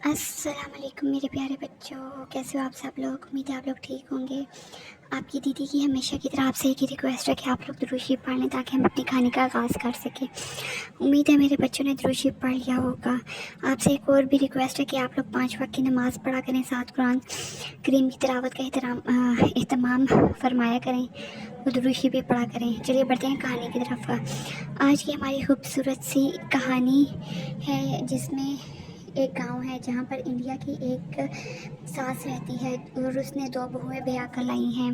السلام علیکم میرے پیارے بچوں، کیسے ہو آپ سب لوگ؟ امید ہے آپ لوگ ٹھیک ہوں گے۔ آپ کی دیدی کی ہمیشہ کی طرح آپ سے ایک ہی ریکویسٹ ہے کہ آپ لوگ درود شریف پڑھ لیں تاکہ ہم اپنی کہانی کا آغاز کر سکیں۔ امید ہے میرے بچوں نے درود شریف پڑھ لیا ہوگا۔ آپ سے ایک اور بھی ریکویسٹ ہے کہ آپ لوگ 5 وقت کی نماز پڑھا کریں، ساتھ قرآن کریم کی تلاوت کا اہتمام فرمایا کریں اور درود شریف بھی پڑھا کریں۔ چلیے بڑھتے ہیں کہانی کی طرف۔ آج کی ہماری خوبصورت سی کہانی ہے جس میں ایک گاؤں ہے جہاں پر انڈیا کی ایک ساس رہتی ہے اور اس نے 2 بہویں بیاہ کر لائی ہیں۔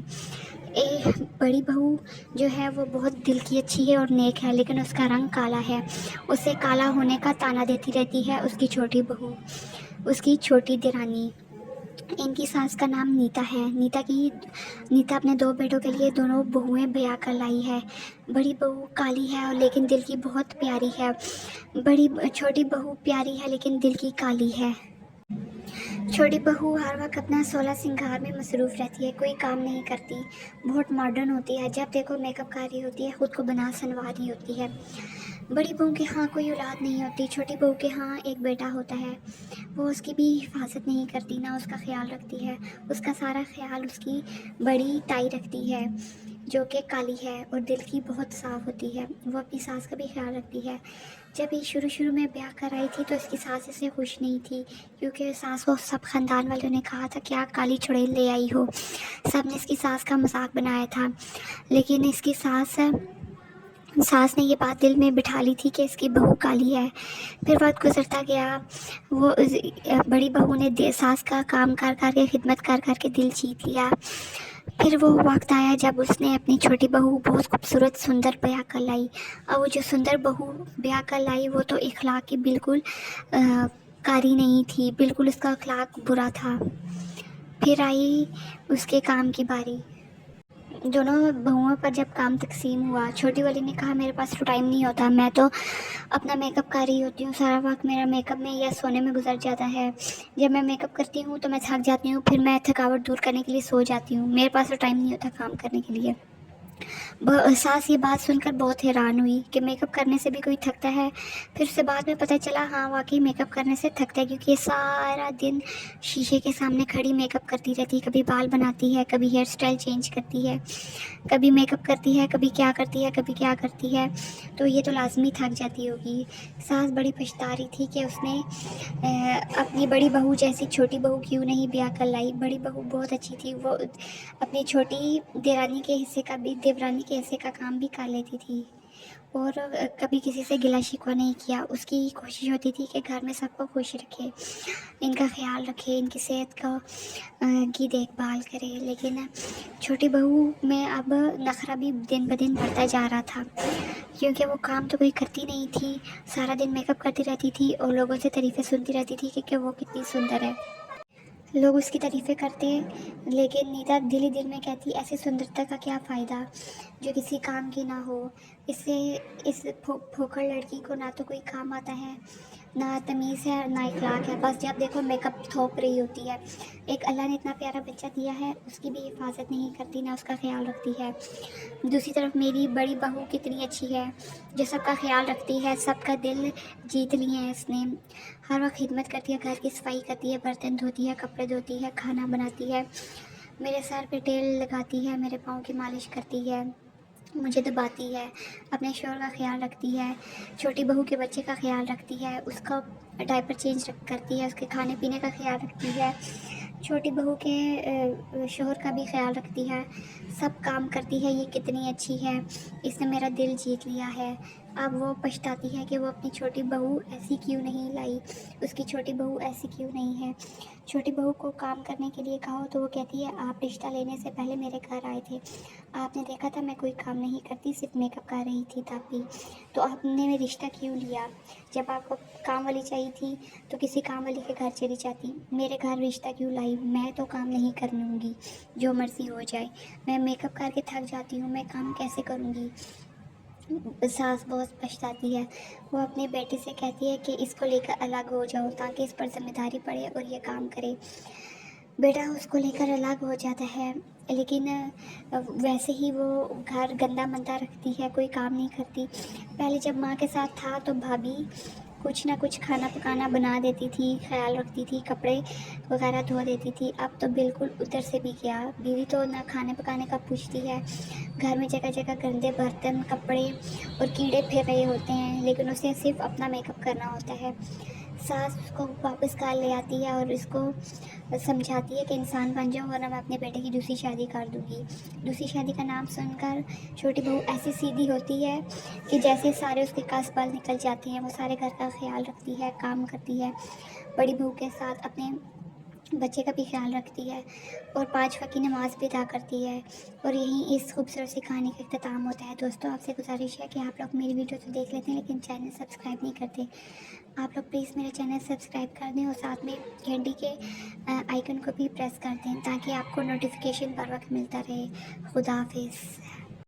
ایک بڑی بہو جو ہے وہ بہت دل کی اچھی ہے اور نیک ہے، لیکن اس کا رنگ کالا ہے۔ اسے کالا ہونے کا طعنہ دیتی رہتی ہے اس کی چھوٹی بہو، اس کی چھوٹی دیرانی۔ ان کی ساس کا نام نیتا ہے۔ نیتا اپنے 2 بیٹوں کے لیے دونوں بہویں بیاہ کر لائی ہے۔ بڑی بہو کالی ہے اور لیکن دل کی بہت پیاری ہے۔ چھوٹی بہو پیاری ہے لیکن دل کی کالی ہے۔ چھوٹی بہو ہر وقت اپنا 16 سنگار میں مصروف رہتی ہے، کوئی کام نہیں کرتی، بہت ماڈرن ہوتی ہے، جب دیکھو میک اپ کر رہی ہوتی ہے، خود کو بنا سنوار رہی ہوتی ہے۔ بڑی بہو کے ہاں کوئی اولاد نہیں ہوتی، چھوٹی بہو کے ہاں ایک بیٹا ہوتا ہے۔ وہ اس کی بھی حفاظت نہیں کرتی، نہ اس کا خیال رکھتی ہے۔ اس کا سارا خیال اس کی بڑی تائی رکھتی ہے جو کہ کالی ہے اور دل کی بہت صاف ہوتی ہے۔ وہ اپنی ساس کا بھی خیال رکھتی ہے۔ جب یہ شروع میں بیاہ کر آئی تھی تو اس کی ساس اسے خوش نہیں تھی، کیونکہ ساس کو سب خاندان والوں نے کہا تھا کہ آپ کالی چڑیل لے آئی ہو۔ سب نے اس کی ساس کا مذاق بنایا تھا، لیکن اس کی ساس نے یہ بات دل میں بٹھا لی تھی کہ اس کی بہو کالی ہے۔ پھر وقت گزرتا گیا، وہ بڑی بہو نے ساس کا کام کر کے خدمت کر کے دل جیت لیا۔ پھر وہ وقت آیا جب اس نے اپنی چھوٹی بہو بہت خوبصورت سندر بیاہ کر لائی۔ اور وہ جو سندر بہو بیاہ کر لائی وہ تو اخلاق کی بالکل کاری نہیں تھی، بالکل اس کا اخلاق برا تھا۔ پھر آئی اس کے کام کی باری۔ دونوں بہوؤں پر جب کام تقسیم ہوا، چھوٹی والی نے کہا میرے پاس تو ٹائم نہیں ہوتا، میں تو اپنا میک اپ کر رہی ہوتی ہوں، سارا وقت میرا میک اپ میں یا سونے میں گزر جاتا ہے۔ جب میں میک اپ کرتی ہوں تو میں تھک جاتی ہوں، پھر میں تھکاوٹ دور کرنے کے لیے سو جاتی ہوں، میرے پاس تو ٹائم نہیں ہوتا کام کرنے کے لیے۔ ساس یہ بات سن کر بہت حیران ہوئی کہ میک اپ کرنے سے بھی کوئی تھکتا ہے۔ پھر اسے بعد میں پتہ چلا ہاں واقعی میک اپ کرنے سے تھکتا ہے، کیونکہ یہ سارا دن شیشے کے سامنے کھڑی میک اپ کرتی رہتی ہے، کبھی بال بناتی ہے، کبھی ہیئر سٹائل چینج کرتی ہے، کبھی میک اپ کرتی ہے، کبھی کیا کرتی ہے، تو یہ تو لازمی تھک جاتی ہوگی۔ ساس بڑی پچھتا رہی تھی کہ اس نے اپنی بڑی بہو جیسی چھوٹی بہو کیوں نہیں بیاہ کر لائی۔ بڑی بہو بہت اچھی تھی، وہ اپنی چھوٹی دیورانی کے حصے کا کام بھی کر لیتی تھی اور کبھی کسی سے گلا شکوہ نہیں کیا۔ اس کی کوشش ہوتی تھی کہ گھر میں سب کو خوش رکھے، ان کا خیال رکھے، ان کی صحت کی دیکھ بھال کرے۔ لیکن چھوٹی بہو میں اب نخرہ بھی دن بدن بڑھتا جا رہا تھا، کیونکہ وہ کام تو کوئی کرتی نہیں تھی، سارا دن میک اپ کرتی رہتی تھی اور لوگوں سے تعریفیں سنتی رہتی تھی کہ وہ کتنی سندر ہے۔ لوگ اس کی تعریفیں کرتے، لیکن نیتا دل ہی دل میں کہتی ایسی سندرتا کا کیا فائدہ جو کسی کام کی نہ ہو۔ اس پھوکھڑ لڑکی کو نہ تو کوئی کام آتا ہے، نہ تمیز ہے، نہ اخلاق ہے، بس جب دیکھو میک اپ تھوپ رہی ہوتی ہے۔ ایک اللہ نے اتنا پیارا بچہ دیا ہے، اس کی بھی حفاظت نہیں کرتی، نہ اس کا خیال رکھتی ہے۔ دوسری طرف میری بڑی بہو کتنی اچھی ہے، جو سب کا خیال رکھتی ہے، سب کا دل جیت لی ہے اس نے۔ ہر وقت خدمت کرتی ہے، گھر کی صفائی کرتی ہے، برتن دھوتی ہے، کپڑے دھوتی ہے، کھانا بناتی ہے، میرے سر پہ تیل لگاتی ہے، میرے پاؤں کی مالش کرتی ہے، مجھے دباتی ہے، اپنے شوہر کا خیال رکھتی ہے، چھوٹی بہو کے بچے کا خیال رکھتی ہے، اس کا ڈائپر چینج کرتی ہے، اس کے کھانے پینے کا خیال رکھتی ہے، چھوٹی بہو کے شوہر کا بھی خیال رکھتی ہے، سب کام کرتی ہے۔ یہ کتنی اچھی ہے، اس نے میرا دل جیت لیا ہے۔ اب وہ پچھتاتی ہے کہ وہ اپنی چھوٹی بہو ایسی کیوں نہیں لائی، اس کی چھوٹی بہو ایسی کیوں نہیں ہے۔ چھوٹی بہو کو کام کرنے کے لیے کہو تو وہ کہتی ہے آپ رشتہ لینے سے پہلے میرے گھر آئے تھے، آپ نے دیکھا تھا میں کوئی کام نہیں کرتی، صرف میک اپ کر رہی تھی تب بھی، تو آپ نے رشتہ کیوں لیا؟ جب آپ کو کام والی چاہیے تھی تو کسی کام والی کے گھر چلی جاتی، میرے گھر رشتہ کیوں لائی؟ میں تو کام نہیں کروں گی، جو مرضی ہو جائے، میں میک اپ کر کے تھک جاتی ہوں، میں کام کیسے کروں گی؟ ساس بہت پچھتاتی ہے، وہ اپنے بیٹے سے کہتی ہے کہ اس کو لے کر الگ ہو جاؤ تاکہ اس پر ذمہ داری پڑے اور یہ کام کرے۔ بیٹا اس کو لے کر الگ ہو جاتا ہے، لیکن ویسے ہی وہ گھر گندا مندا رکھتی ہے، کوئی کام نہیں کرتی۔ پہلے جب ماں کے ساتھ تھا تو بھابھی کچھ نہ کچھ کھانا پکانا بنا دیتی تھی، خیال رکھتی تھی، کپڑے وغیرہ دھو دیتی تھی۔ اب تو بالکل ادھر سے بھی کیا، بیوی تو نہ کھانے پکانے کا پوچھتی ہے، گھر میں جگہ جگہ گندے برتن، کپڑے اور کیڑے پھر رہے ہوتے ہیں، لیکن اسے صرف اپنا میک اپ کرنا ہوتا ہے۔ ساس اس کو واپس گھر لے آتی ہے اور اس کو سمجھاتی ہے کہ انسان بن جاؤ ورنہ میں اپنے بیٹے کی دوسری شادی کر دوں گی۔ دوسری شادی کا نام سن کر چھوٹی بہو ایسی سیدھی ہوتی ہے کہ جیسے سارے اس کے کاس بال نکل جاتے ہیں۔ وہ سارے گھر کا خیال رکھتی ہے، کام کرتی ہے، بڑی بہو کے ساتھ اپنے بچے کا بھی خیال رکھتی ہے اور 5 وقت کی نماز بھی ادا کرتی ہے۔ اور یہی اس خوبصورت سی کہانی کا اختتام ہوتا ہے۔ دوستوں، آپ سے گزارش ہے کہ آپ لوگ میری ویڈیو تو دیکھ لیتے ہیں لیکن چینل سبسکرائب نہیں کرتے۔ آپ لوگ پلیز میرے چینل سبسکرائب کر دیں اور ساتھ میں گھنٹی کے آئیکن کو بھی پریس کر دیں تاکہ آپ کو نوٹیفیکیشن پر وقت ملتا رہے۔ خدا حافظ۔